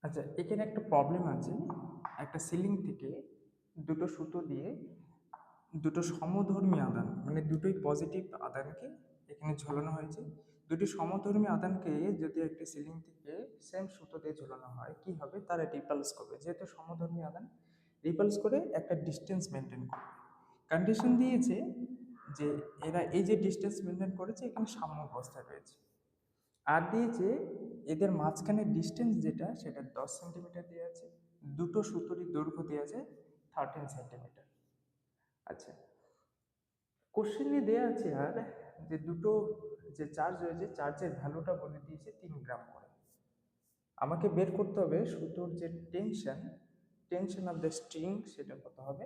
আচ্ছা, এখানে একটা প্রবলেম আছে। একটা সিলিং থেকে দুটো সুতো দিয়ে দুটো সমধর্মী আধান মানে দুটোই পজিটিভ আধানকে এখানে ঝোলানো হয়েছে। দুটি সমধর্মী আধানকে যদি একটা সিলিং থেকে সেম সুতো দিয়ে ঝোলানো হয় কি হবে, তারা রিপালস করবে। যেহেতু সমধর্মী আধান রিপালস করে একটা ডিস্টেন্স মেনটেন করবে। কন্ডিশন দিয়েছে যে এরা এই যে ডিস্টেন্স মেনটেন করেছে এখানে সাম্য অবস্থায় রয়েছে। আর দিয়েছে এদের মাঝখানে ডিস্টেন্স যেটা সেটা 10 সেন্টিমিটার দেওয়া আছে। দুটো সুতোরই দৈর্ঘ্য দেওয়া আছে 13 সেন্টিমিটার। আচ্ছা, কোশ্চেনে দেওয়া আছে আর যে দুটো যে চার্জ রয়েছে চার্জের ভ্যালুটা বলে দিয়েছে 3 গ্রাম করে। আমাকে বের করতে হবে সুতোর যে টেনশন অফ দ্য স্ট্রিং সেটা কত হবে,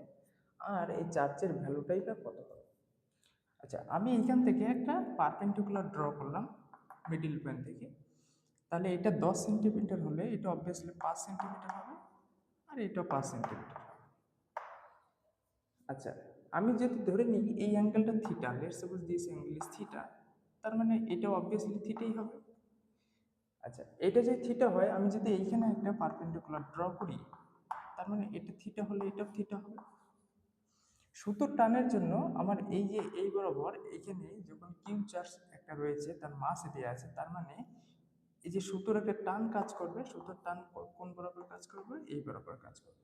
আর এই চার্জের ভ্যালুটাই বা কত হবে। আচ্ছা, আমি এখান থেকে একটা পারপেন্ডিকুলার ড্র করলাম মিডিল পয়েন্ট থেকে। তাহলে এটা 10 সেন্টিমিটার হলে এটা অবভিয়াসলি 5 সেন্টিমিটার হবে, আর এটা 5 সেন্টিমিটার। আচ্ছা, আমি যদি ধরে নিই এই অ্যাঙ্গেলটা theta, let's suppose this angle is theta, তার মানে এটা অবভিয়াসলি থিটাই হবে। আচ্ছা, এটা যদি থিটা হয়, আমি যদি এইখানে একটা পারপেন্ডিকুলার ড্র করি, তার মানে এটা থিটা হলে এটাও থিটা হবে। সুতোর টানের জন্য আমার এই যে এই বরাবর এখানে যখন কিউ চার্জ একটা রয়েছে তার মাস দেওয়া আছে, তার মানে এই যে সুতোর একটা টান কাজ করবে, সুতোর টান কোন বরাবর কাজ করবে, এই বরাবর কাজ করবে।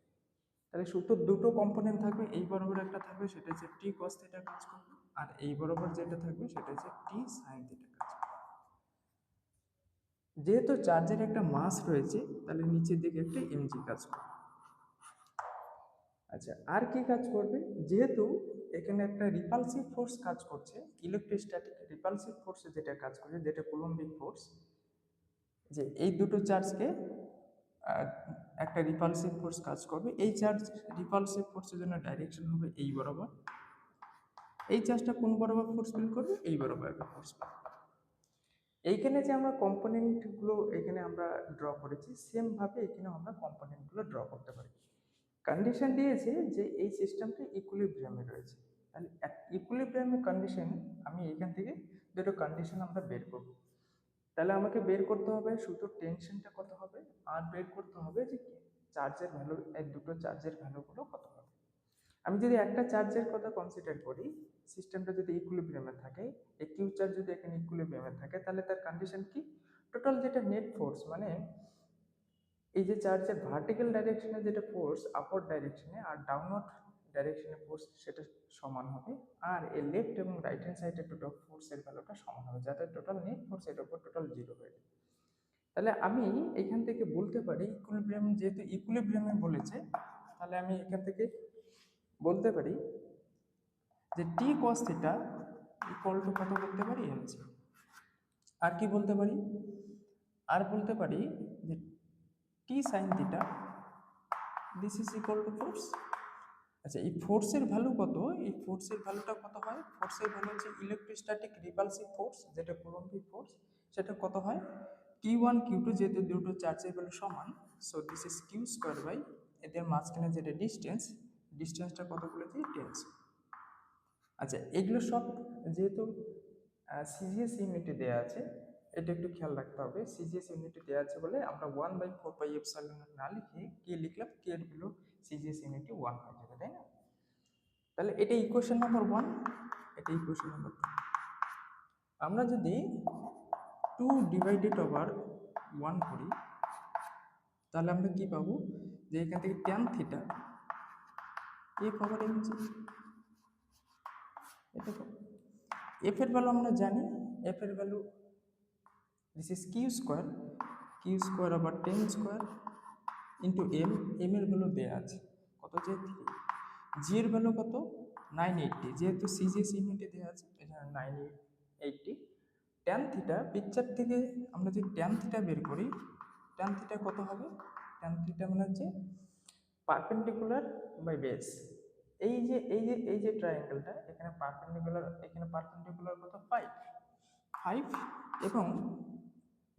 তাহলে সুতোর দুটো কম্পোনেন্ট থাকবে, এই বরাবর একটা থাকবে সেটা হচ্ছে টি কস থিটা কাজ করবে, আর এই বরাবর যেটা থাকবে সেটা হচ্ছে টি সাইন থিটা কাজ করবে। যেহেতু চার্জের একটা মাস রয়েছে তাহলে নিচের দিকে একটা এমজি কাজ করবে। আচ্ছা, আর কি কাজ করবে, যেহেতু এখানে একটা রিপালসিভ ফোর্স কাজ করছে, ইলেকট্রোস্ট্যাটিক রিপালসিভ ফোর্স যেটা কাজ করছে, যেটা কুলম্বিক ফোর্স, যে এই দুটো চার্জকে একটা রিপালসিভ ফোর্স কাজ করবে। এই চার্জ রিপালসিভ ফোর্সের জন্য ডাইরেকশন হবে এই বরাবর। এই চার্জটা কোন বরাবর ফোর্স ফিল করবে, এই বরাবর একটা ফোর্স ফিল করবে। এইখানে যে আমরা কম্পোনেন্টগুলো এখানে আমরা ড্র করেছি, সেম ভাবে এখানে আমরা কম্পোনেন্টগুলো ড্র করতে পারি। কন্ডিশন দিয়েছে যে এই সিস্টেমটা ইকুইলিব্রিয়ামে রয়েছে। তাহলে ইকুইলিব্রিয়ামের কন্ডিশন আমি এখান থেকে দুটো কন্ডিশন আমরা বের করব। তাহলে আমাকে বের করতে হবে সুতোর টেনশনটা কত হবে, আর বের করতে হবে যে চার্জের ভ্যালু, এই দুটো চার্জের ভ্যালুগুলো কত হবে। আমি যদি একটা চার্জের কথা কনসিডার করি, সিস্টেমটা যদি ইকুইলিব্রিয়ামে থাকে, এই কিউ চার্জ যদি এখানে ইকুইলিব্রিয়ামে থাকে, তাহলে তার কন্ডিশন কি, টোটাল যেটা নেট ফোর্স মানে এই যে চার্জের ভার্টিক্যাল ডাইরেকশনে যেটা ফোর্স আপওয়ার্ড ডাইরেকশনে আর ডাউনওয়ার্ড ডাইরেকশনে ফোর্স সেটা সমান হবে, আর এই লেফট এবং রাইট হ্যান্ড সাইডের টোটাল ফোর্সের ভ্যালুটা সমান হবে, যাতে টোটাল নেট ফোর্স এর উপর টোটাল জিরো হয়ে যায়। তাহলে আমি এখান থেকে বলতে পারি ইকুইলিব্রিয়াম, যেহেতু ইকুইলিব্রিয়ামে বলেছে, তাহলে আমি এখান থেকে বলতে পারি যে টি কস থিটা ইকুয়াল টু কত বলতে পারি, এমজি। আর কি বলতে পারি, আর বলতে পারি যে T sine theta this is equal to force. আচ্ছা, এই ফোর্সের ভ্যালু কত, এই ফোর্সের ভ্যালুটা কত হয়, ফোর্সের ভ্যালু হচ্ছে ইলেকট্রোস্ট্যাটিক রিপালসিভ ফোর্স যেটা কুলম্বিক ফোর্স, সেটা কত হয় Q1 Q2, যেহেতু দুটো চার্জের ভ্যালু সমান, so this is Q square by এদের মাঝখানে যেটা ডিস্টেন্সটা কত বলেছি, 10। আচ্ছা, এগুলো সব যেহেতু সিজিএস ইউনিটে দেওয়া আছে, এটা একটু খেয়াল রাখতে হবে। সিজিএস ইউনিটে দেওয়া আছে বলে আমরা 1/4 পাই এপসাইলন না লিখে কে লিখলাম, কে এর ভ্যালু সিজিএস ইউনিটে 1 হয়ে যাবে, তাই না? তাহলে এটা ইকুয়েশন নাম্বার 1, এটা ইকুয়েশন নাম্বার 2। আমরা যদি 2/1 করি, তাহলে আমরা কি পাবো, যে এখান থেকে tan theta F over MG, এটা পাবো। এফ এর ভ্যালু আমরা জানি, এফ এর value this is Q square over 10 square into M এর ভ্যালু দেওয়া আছে কত, যে 3। জি এর ভ্যালু কত, 980, যেহেতু সিজিএস ইউনিটে দেওয়া আছে এখানে 980। ট্যান থিটা পিকচার থেকে আমরা যদি ট্যান থিটা বের করি, ট্যান থিটা কত হবে, ট্যান থিটা মানে হচ্ছে পারপেন্ডিকুলার বাই বেস। এই যে ট্রায়াঙ্গেলটা এখানে পারপেন্ডিকুলার কত, 5 এবং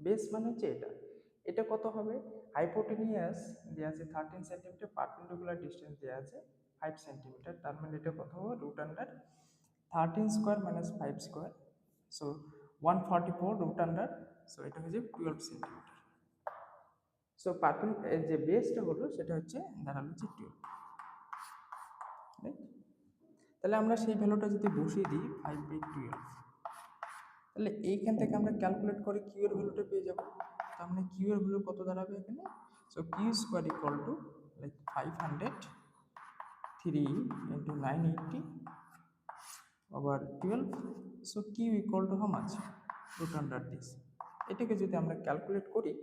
বেস মানে হচ্ছে এটা, এটা কত হবে, হাইপোটেনিয়াস দেওয়া আছে 13 সেন্টিমিটার, পারপেন্ডিকুলার ডিস্টেন্স দেওয়া আছে 5 সেন্টিমিটার, তার মানে এটা কত হবে, root under 13 square minus 5 square, so 144 root under, so এটা হচ্ছে 12 সেন্টিমিটার। সো যে বেসটা হলো সেটা হচ্ছে দাঁড়ালো হচ্ছে 12, রাইট? তাহলে আমরা সেই ভ্যালুটা যদি বসিয়ে দিই 5/12, তাহলে এইখান থেকে আমরা ক্যালকুলেট করে কিউ এর ভ্যালুটা পেয়ে যাব। তার মানে কিউ এর ভ্যালু কত দাঁড়াবে এখানে? So Q square equal to like 503 into 980 over 12। So Q equal to how much? Root under this. এটাকে যদি আমরা ক্যালকুলেট করি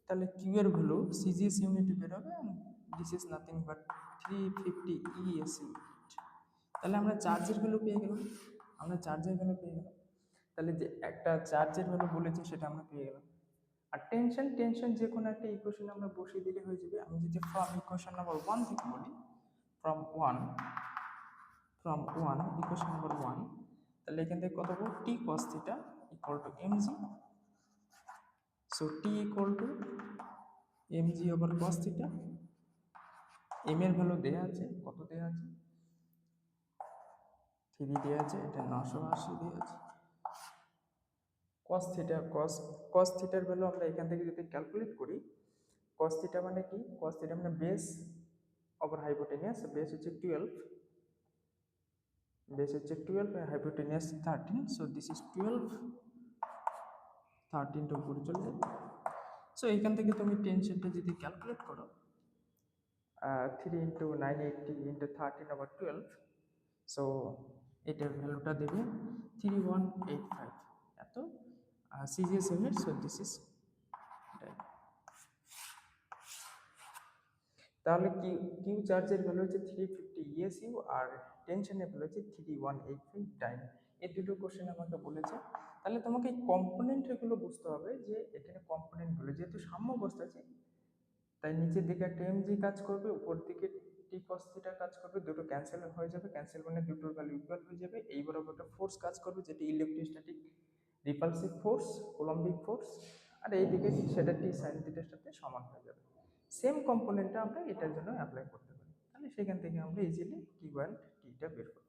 তাহলে কিউ এর ভ্যালু সিজিএস ইউনিটে বেরোবে, this is nothing but 350 ES unit. তাহলে আমরা চার্জের ভ্যালু পেয়ে গেলাম, তাহলে যে একটা চার্জের ভ্যালু বলেছে সেটা আমরা পেয়ে গেলাম। আর টেনশন যে কোনো একটা ইকুয়েশন আমরা বসিয়ে দিলে হয়ে যাবে। আমি যদি ফ্রম ইকুয়েশন নাম্বার 1 থেকে বলি, ফ্রম ওয়ান ইকুয়েশন নাম্বার 1, তাহলে এখান থেকে কত পাবো? T cos theta equal to MG. So T equal to MG over cos theta. M এর ভ্যালু দেওয়া আছে, কত দেওয়া আছে? 3 দেওয়া আছে, এটা 980 দেওয়া আছে। কস থিটার ভ্যালু আমরা এখান থেকে যদি ক্যালকুলেট করি, কস থিটা মানে কি? কস থিটা মানে বেস ওভার হাইপোটেনিয়াস। বেস হচ্ছে 12, হাইপোটেনিয়াস 13। সো দিস ইজ 12, 13টা উপরে চলে যাবে। সো এইখান থেকে তুমি টেনশনটা যদি ক্যালকুলেট করো, 3 ইন্টু 980 ইন্টু 13/12, সো এটার ভ্যালুটা দেবে 3185 এত CGS unit. So this is, তাহলে কিউ চার্জের ভ্যালু হচ্ছে 350 ইএসইউ আর টেনশনের ভ্যালু হচ্ছে 3185 টাইম। এই দুটো কোশ্চেন আমাকে বলেছে। তাহলে তোমাকে এই কম্পোনেন্টগুলো বুঝতে হবে যে এখানে কম্পোনেন্টগুলো যেহেতু সাম্য অবস্থা আছে, তাই নিচের দিকে একটা এমজি কাজ করবে, উপর দিকে টি কস থিটা কাজ করবে, দুটো ক্যান্সেল হয়ে যাবে, ক্যান্সেল মানে দুটোর ভ্যালু ইকুয়াল হয়ে যাবে। এই বরাবর একটা ফোর্স কাজ করবে যেটি ইলেকট্রোস্ট্যাটিক রিপালসিভ ফোর্স, কুলম্বিক ফোর্স, আর এইদিকে সেটা টি সাইন থিটার সাথে সমান হয়ে যাবে। সেম কম্পোনেন্টটা আমরা এটার জন্য অ্যাপ্লাই করতে পারি, তাহলে সেখান থেকে আমরা ইজিলি কিউ অ্যান্ড টিটা বের করতে পারি।